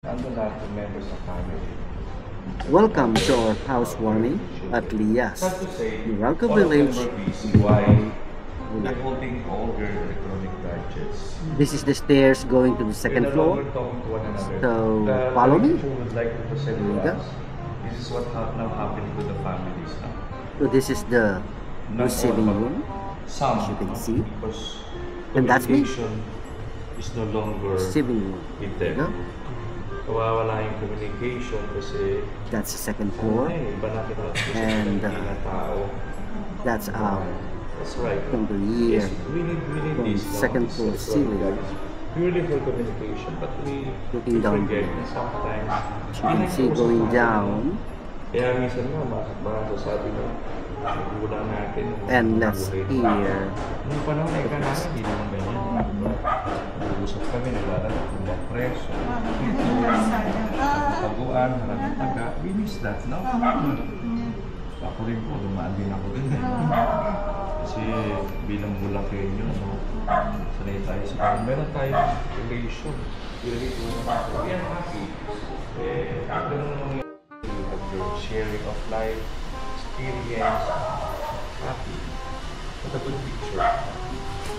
Nandun lahat ng members ng family. Welcome to our housewarming at Lias, Sad to say, Meralco all of them Village. were busy. Why? They're Bulacan. holding all their electronic gadgets. This is the stairs going to the They're second no floor. longer talking to one another. So, The follow me. people would like to present There you to go. us. This is what now happening with the families now. So this is the Not receiving all, but room. Some, As you can see. because And that's me. communication is no longer Receiving room. with There you them. go. Nawawala yung communication kasi That's the second floor. iba na kinakasya And, ng tao. That's our That's right. chandelier. Yes, we need From this. no? second This floor electronic ceiling. gadgets. Purely for communication, but we Looking down forget below. na sometimes. As you can see, going down. Kaya minsan nga, masasabi ng magulang natin. And let's hear. Nung panahon na ikaw natin, hindi naman ganyan. Nag-uusap kami, naglalaro kung mga preso. Taguan, maraming taga. We miss that, no? Ako rin po, lumaan din ako dun eh. Kasi bilang Bulakenyo, no? Sanay tayo sa kanya. Meron tayong relation. Relate mo naman. We are happy. Eh, ganun you have your sharing of life, experience, happy. With a good picture.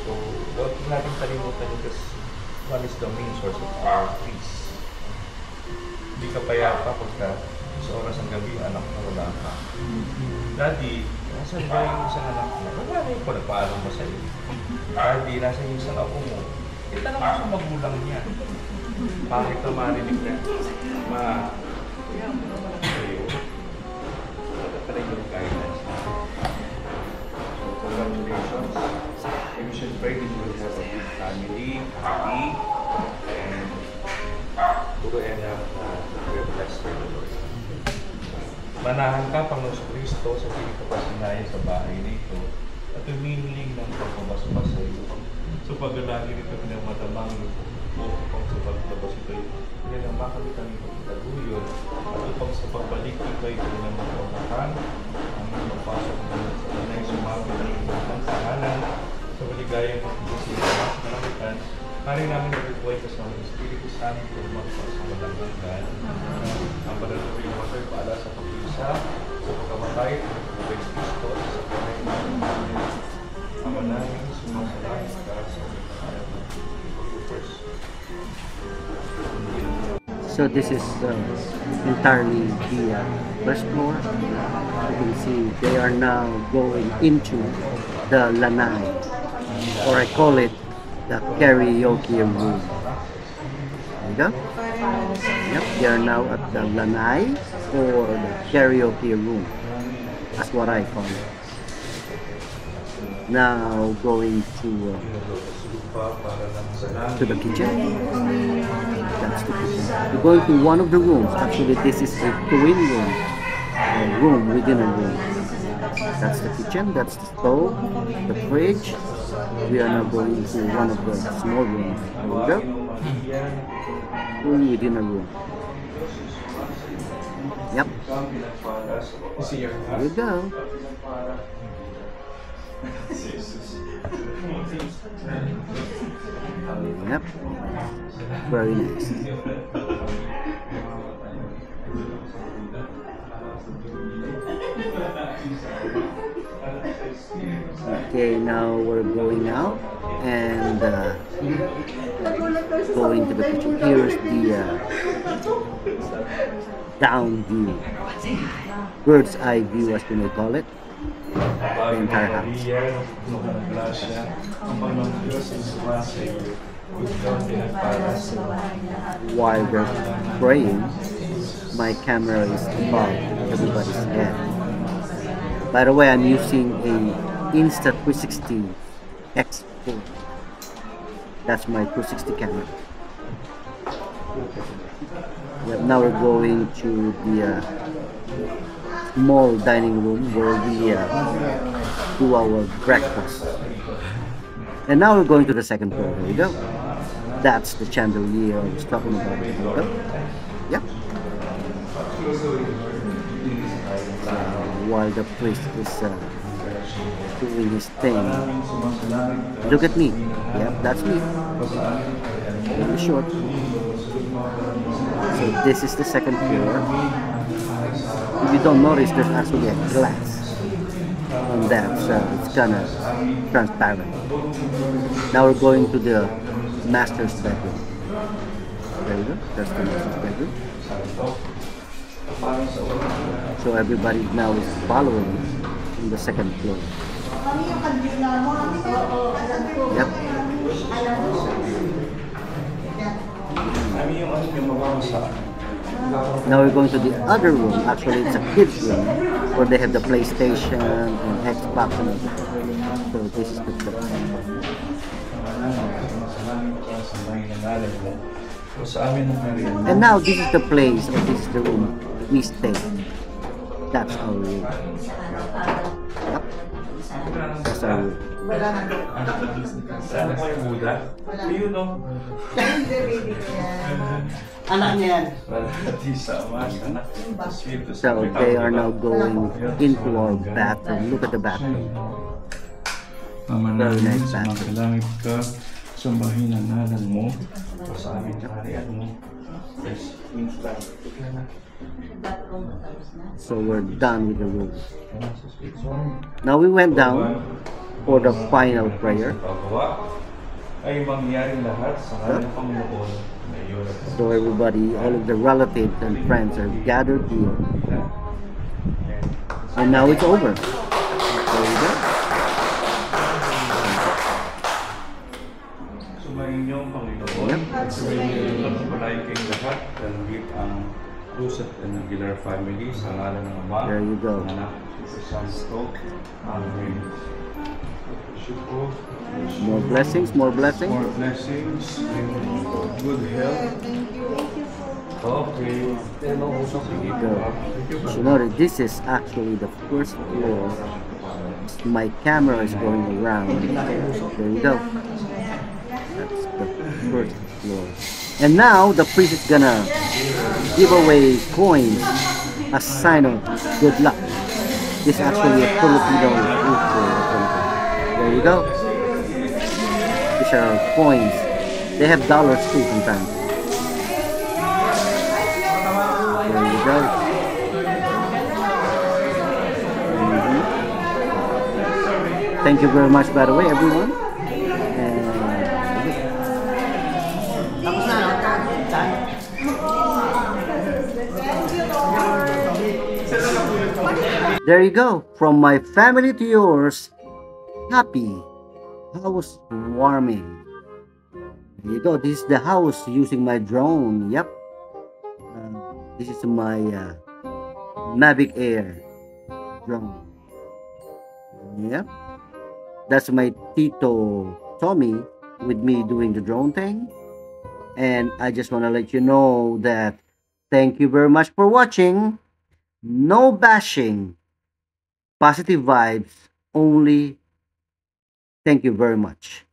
So, huwag natin kalimutan yun kasi one is the main source of our peace. Hindi ka payapa pagka sa oras ng gabi, anak mo wala ka. Daddy, nasan ba yung isang anak mo? Wala na yung kung nagpaalam mo sa'yo. Daddy, nasan yung isang ako mo? Itanong mo sa magulang niya. Bakit ka marinig na? Sa'yo. Dapat pala yung guidance. So, congratulations. I wish and pray that you will have a good family, happy, and puro enough na we're blessed by the Lord. Manahan ka, Panginoon Kristo, sa piling kapasinayan sa bahay nito at umihiling ng pagpapaspas sa iyo. So paglalagi nito pinamatamang upang sa paglabas ito, yan ang makalitan ng pagtaguyod at upang sa pagbalik ito ay kanyang magpapakahan ang magpasok ng sa kanay sumabi ng ibang tahanan sa maligayang pagkikisila sa kalangitan. Hari namin nagbubuhay kasama ng Espiritu Santo kung magpapasok sa walang hanggan. Ang banal na pinawasay paala sa pag-isa, sa pagkamatay, sa pagkabay ng Kristo, at sa pagkabay ng Ama namin, sumasalangit ka sa pagkakayat ng Pag-upers. So this is entirely the first floor. You can see they are now going into the lanai, or I call it the karaoke room. There you go. Yep, they are now at the lanai or the karaoke room. That's what I call it. Now going to the kitchen. That's the kitchen. We're going to one of the rooms. Actually, this is a twin room. A room within a room. That's the kitchen. That's the stove. The fridge. We are now going to one of the small rooms. There we go. Room within a room. Yep. There we go. Yep. Very nice. Okay, now we're going out and going to the kitchen. Here's the down view, bird's eye view, as we may call it. The entire house. While they're praying, my camera is above everybody's head. By the way, I'm using a Insta360 X4. That's my 360 camera. Yep, now we're going to the small dining room where we do our breakfast. And now we're going to the second floor. There we go. That's the chandelier I was talking about. There we go. Yep. While the priest is doing his thing. Look at me. Yep, that's me. Really short. So this is the second floor. If you don't notice, there's actually a glass on that, so it's kind of transparent. Now we're going to the master's bedroom. There you go. That's the master's bedroom. So everybody now is following in the second floor. Yep. Now we're going to the other room. Actually, it's a kids room where they have the PlayStation and Xbox and everything. So this is the place. And now this is the place, or this is the room we stay. That's our room. Yep. That's our room. Anak niya yan. So they are now going into our bathroom. Look at the bathroom. Mamanalangin sa mga langit ka, sambahin ang ngalan mo, sa aming kaharian mo. Yes, instant. So we're done with the room. Now we went down for the final prayer. Ay mangyaring lahat sa ngalan ng Panginoon. So everybody, all of the relatives and friends are gathered here. And now it's over. There you go. Sumayin niyo ang Panginoon. Yep. Sumayin niyo ang pagpapalain kayong lahat. Dalawit ang Cruz at ng Aguilar family sa ngalan ng Ama. There you go. Ng Anak, sa Santo. Amen. Shukro. More blessings, more blessings. More blessings and good health. Okay. There you go. So notice this is actually the first floor. My camera is going around. There you go. That's the first floor. And now the priest is gonna give away coins as sign of good luck. This is actually a Filipino food or something. There you go. These are coins. They have dollars too sometimes. There you go. Mhm. Thank you very much, by the way, everyone. And Tapos na, no? Saan? there you go. From my family to yours, happy house warming. There you go. This is the house using my drone. Yep. This is my Mavic Air drone. Yep. That's my Tito Tommy with me doing the drone thing. And I just want to let you know that thank you very much for watching. No bashing. Positive vibes only. Thank you very much.